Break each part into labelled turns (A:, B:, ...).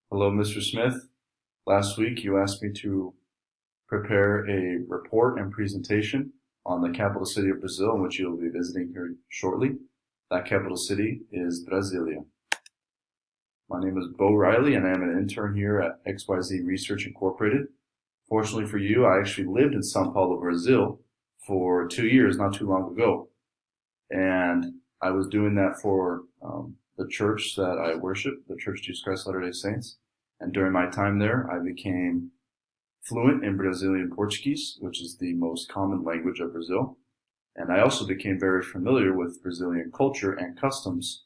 A: Hello, Mr. Smith. Last week you asked me to prepare a report and presentation on the capital city of Brazil, in which you'll be visiting here shortly. That capital city is Brasilia. My name is Bo Riley, and I am an intern here at XYZ Research Incorporated. Fortunately for you, I actually lived in Sao Paulo, Brazil for 2 years, not too long ago. And I was doing that for the church that I worship, the Church of Jesus Christ of Latter-day Saints. And during my time there, I became fluent in Brazilian Portuguese, which is the most common language of Brazil. And I also became very familiar with Brazilian culture and customs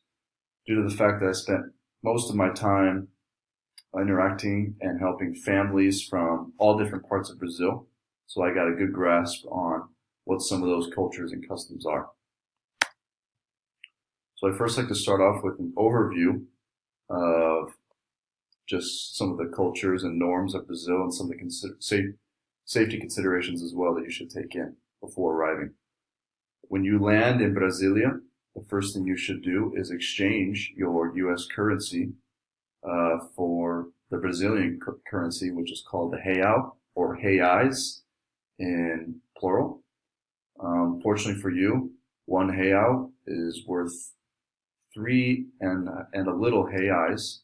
A: due to the fact that I spent most of my time interacting and helping families from all different parts of Brazil. So I got a good grasp on what some of those cultures and customs are. So I'd first like to start off with an overview of just some of the cultures and norms of Brazil and some of the safety considerations as well that you should take in before arriving. When you land in Brasilia, the first thing you should do is exchange your U.S. currency for the Brazilian currency, which is called the real or reais in plural. Fortunately for you, one real is worth three and a little reais,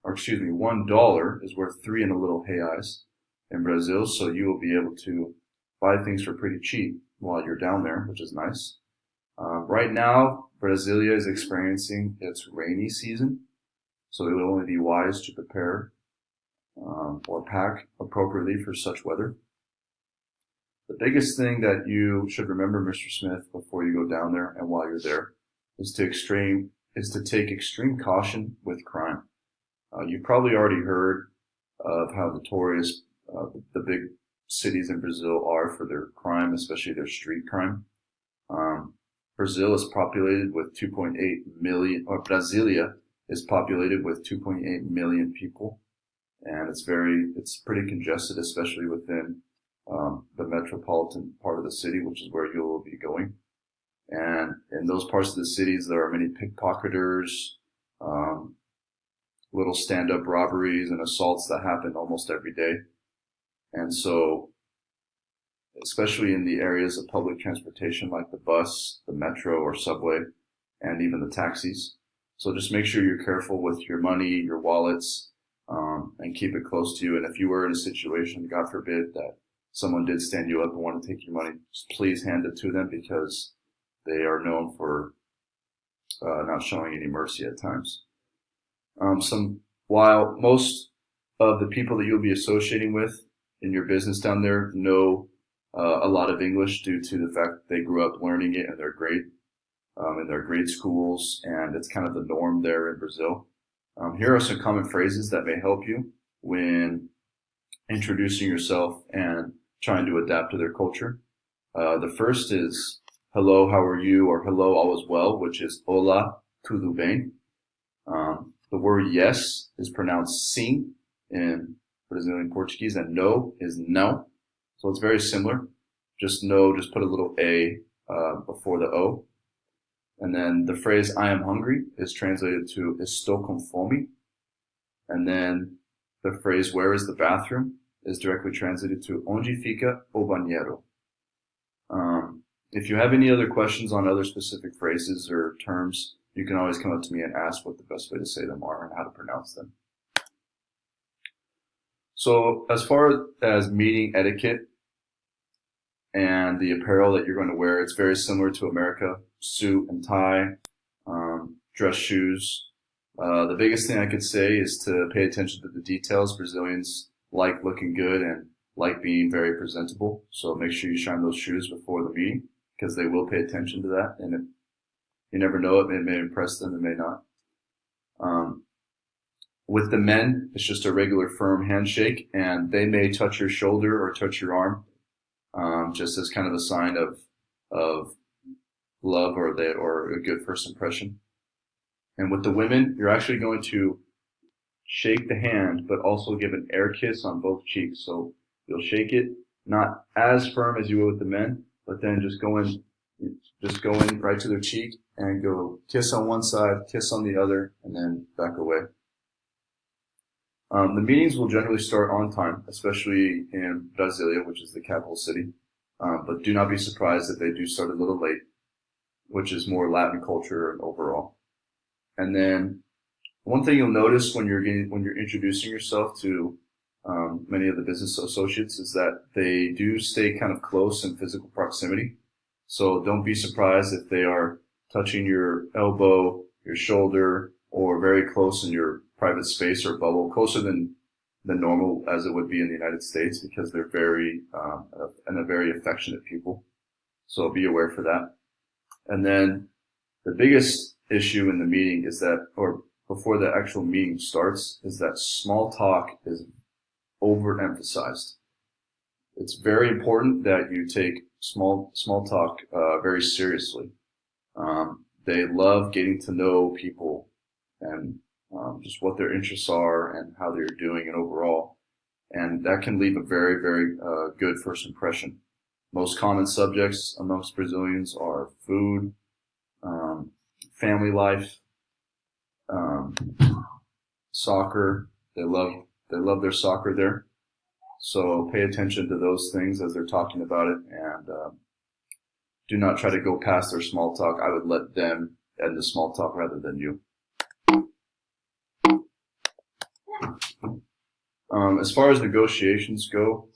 A: or excuse me, $1 is worth three and a little reais in Brazil, so you will be able to buy things for pretty cheap while you're down there, which is nice. Right now, Brasilia is experiencing its rainy season, so it will only be wise to prepare or pack appropriately for such weather. The biggest thing that you should remember, Mr. Smith, before you go down there and while you're there is to take extreme caution with crime. You've probably already heard of how notorious the big cities in Brazil are for their crime, especially their street crime. Brazil is populated with 2.8 million, or Brasilia is populated with 2.8 million people, and it's pretty congested, especially within the metropolitan part of the city, which is where you will be going. And in those parts of the cities, there are many pickpocketers, little stand-up robberies and assaults that happen almost every day. And so, especially in the areas of public transportation like the bus, the metro or subway, and even the taxis. So just make sure you're careful with your money, your wallets, and keep it close to you. And if you were in a situation, God forbid, that someone did stand you up and want to take your money, just please hand it to them, because they are known for not showing any mercy at times. While most of the people that you'll be associating with in your business down there know a lot of English due to the fact that they grew up learning it in their grade schools, and it's kind of the norm there in Brazil. Here are some common phrases that may help you when introducing yourself and trying to adapt to their culture. The first is hello, how are you, or hello, all is well, which is olá, tudo bem. The word yes is pronounced sim in Brazilian Portuguese, and no is não. So it's very similar. Just no, just put a little a before the o. And then the phrase I am hungry is translated to estou com fome. And then the phrase where is the bathroom is directly translated to onde fica o banheiro. If you have any other questions on other specific phrases or terms, you can always come up to me and ask what the best way to say them are and how to pronounce them. So as far as meeting etiquette and the apparel that you're going to wear, it's very similar to America: suit and tie, dress shoes. The biggest thing I could say is to pay attention to the details. Brazilians like looking good and like being very presentable, so make sure you shine those shoes before the meeting, because they will pay attention to that, and you never know, it may impress them, it may not. With the men, it's just a regular firm handshake, and they may touch your shoulder or touch your arm, just as kind of a sign of love or a good first impression. And with the women, you're actually going to shake the hand, but also give an air kiss on both cheeks. So you'll shake it, not as firm as you would with the men, but then just go in right to their cheek and go kiss on one side, kiss on the other, and then back away. The meetings will generally start on time, especially in Brasilia, which is the capital city. But do not be surprised if they do start a little late, which is more Latin culture and overall. And then one thing you'll notice when you're introducing yourself to many of the business associates is that they do stay kind of close in physical proximity. So don't be surprised if they are touching your elbow, your shoulder, or very close in your private space or bubble, closer than normal as it would be in the United States, because they're very and a very affectionate people. So be aware for that. And then the biggest issue in the meeting is that, or before the actual meeting starts, is that small talk is overemphasized. It's very important that you take small talk very seriously. They love getting to know people and just what their interests are and how they're doing and overall. And that can leave a very, very good first impression. Most common subjects amongst Brazilians are food, family life, soccer. They love their soccer there. So pay attention to those things as they're talking about it, and do not try to go past their small talk. I would let them end the small talk rather than you. As far as negotiations go,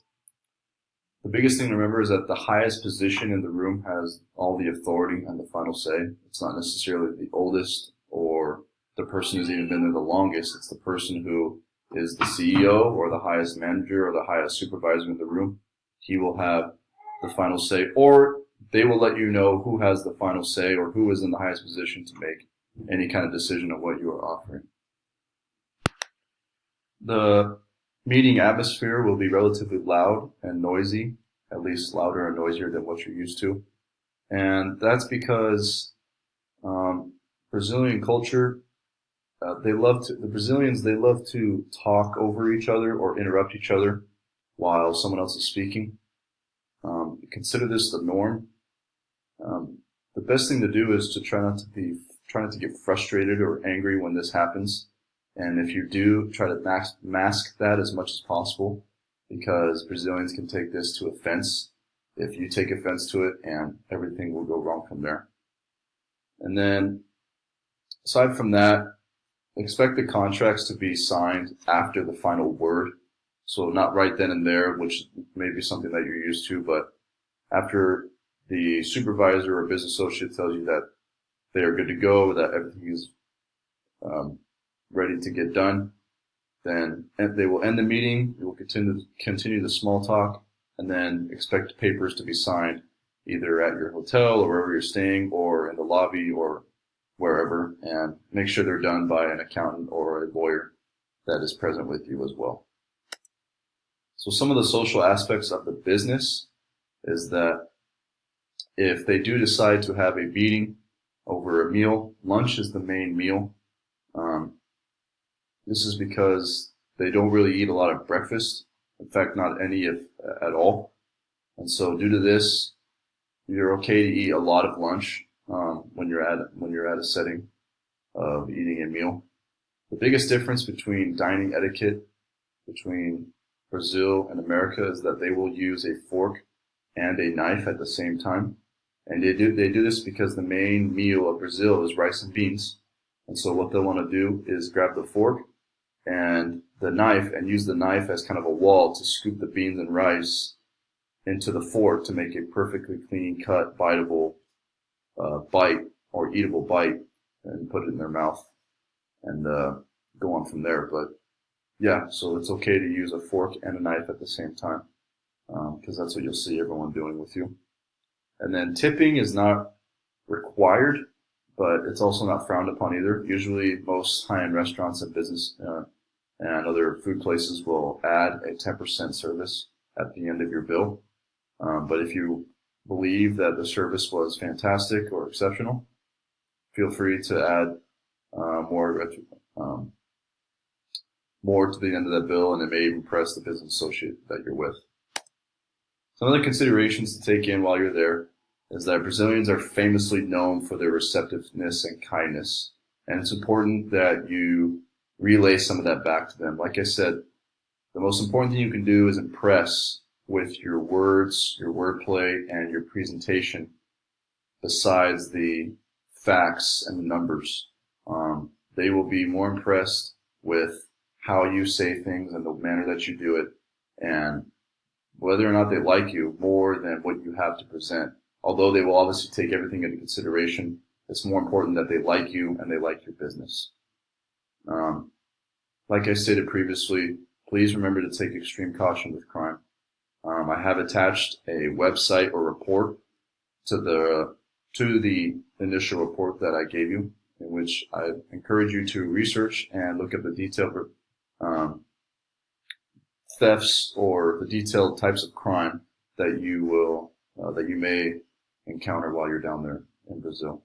A: the biggest thing to remember is that the highest position in the room has all the authority and the final say. It's not necessarily the oldest or the person who's even been there the longest. It's the person who is the CEO or the highest manager or the highest supervisor in the room. He will have the final say, or they will let you know who has the final say or who is in the highest position to make any kind of decision of what you are offering. The meeting atmosphere will be relatively loud and noisy, at least louder and noisier than what you're used to. And that's because Brazilian culture, the Brazilians love to talk over each other or interrupt each other while someone else is speaking. Consider this the norm. The best thing to do is to try not to get frustrated or angry when this happens. And if you do, try to mask that as much as possible, because Brazilians can take this to offense if you take offense to it, and everything will go wrong from there. And then, aside from that, expect the contracts to be signed after the final word. So not right then and there, which may be something that you're used to, but after the supervisor or business associate tells you that they are good to go, that everything is ready to get done, then they will end the meeting. You will continue the small talk, and then expect papers to be signed either at your hotel or wherever you're staying, or in the lobby or wherever, and make sure they're done by an accountant or a lawyer that is present with you as well. So some of the social aspects of the business is that if they do decide to have a meeting over a meal, lunch is the main meal. This is because they don't really eat a lot of breakfast. In fact, not any if at all. And so due to this, you're okay to eat a lot of lunch when you're at a setting of eating a meal. The biggest difference between dining etiquette between Brazil and America is that they will use a fork and a knife at the same time. And they do this because the main meal of Brazil is rice and beans. And so what they'll want to do is grab the fork and the knife and use the knife as kind of a wall to scoop the beans and rice into the fork to make a perfectly clean cut, biteable bite or eatable bite, and put it in their mouth and go on from there. But yeah, so it's okay to use a fork and a knife at the same time, because that's what you'll see everyone doing with you. And then tipping is not required, but it's also not frowned upon either. Usually most high-end restaurants and business and other food places will add a 10% service at the end of your bill. But if you believe that the service was fantastic or exceptional, feel free to add more to the end of that bill, and it may even impress the business associate that you're with. Some other considerations to take in while you're there is that Brazilians are famously known for their receptiveness and kindness, and it's important that you relay some of that back to them. Like I said, the most important thing you can do is impress with your words, your wordplay, and your presentation, besides the facts and the numbers. They will be more impressed with how you say things and the manner that you do it, and whether or not they like you more than what you have to present. Although they will obviously take everything into consideration, it's more important that they like you and they like your business. Like I stated previously, please remember to take extreme caution with crime. I have attached a website or report to the initial report that I gave you, in which I encourage you to research and look at the detailed thefts or the detailed types of crime that you may encounter while you're down there in Brazil.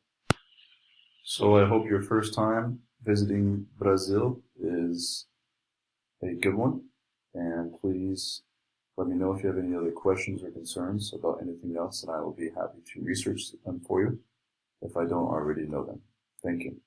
A: So I hope your first time visiting Brazil is a good one, and please let me know if you have any other questions or concerns about anything else, and I will be happy to research them for you if I don't already know them. Thank you.